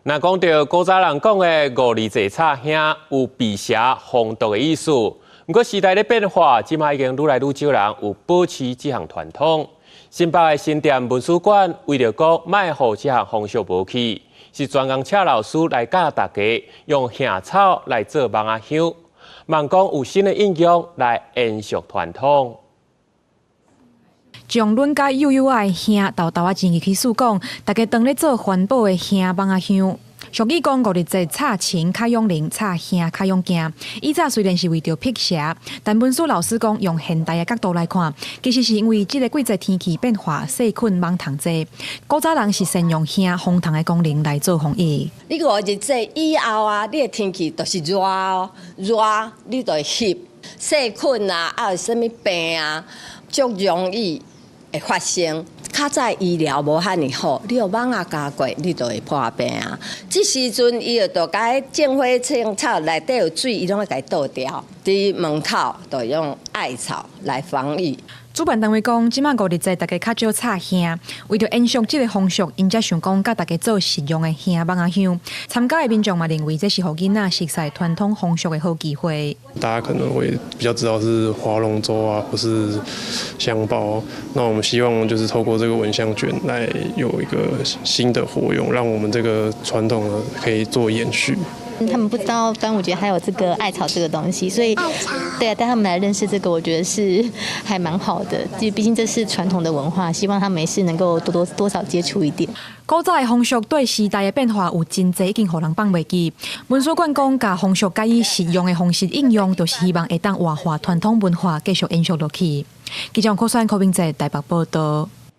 那讲到古早人讲的五字坐插兄有辟邪防毒的意思，不过时代的变化，即卖已经愈来愈少人有保持这项传统。新北的新店文史馆为了讲卖互这项风俗无去，是专工请老师来教大家用香草来做蚊仔香，望讲有新的应用来延续传统。将软甲幼幼仔的香豆豆仔进去试讲，大家当咧做环保的香蚊仔香。俗语讲五日节插情较用灵，插香较用惊。以早虽然是为着辟邪，但文史老师讲用现代的角度来看，其实是因为这个季节天气变化，细菌蚊虫多。古早人是先用香防虫的功能来做防疫。你五日节以后啊，你的天气都是热哦，热你就会吸细菌啊，还有什么病啊，足容易会发生。较早医疗无遐尼好，你有蚊仔加过，你就会破病啊。这时阵伊就甲种花青草内底有水，伊拢会甲伊倒掉。伫门口就用艾草来防御。主办单位讲，即摆五日节大家较少插香，为着延续这个风俗，因才想讲，甲大家做实用的香蚊仔香。参加的民众嘛认为这是互囡仔熟悉传统风俗的好机会。大家可能会比较知道是划龙舟啊，或是香包。那我们希望就是透过这个蚊香卷来有一个新的活用，让我们这个传统呢可以做延续。他们不知道端午节还有这个艾草这个东西，所以对啊，带他们来认识这个，我觉得是还蛮好的。毕竟这是传统的文化，希望他们也是能够多少接触一点。古早的风俗对时代的变化有真济，已经互人放袂记。文史馆讲，甲风俗加以实用的方式应用，就是希望会当活化传统文化，继续延续落去。记者柯山、柯明哲台北报道。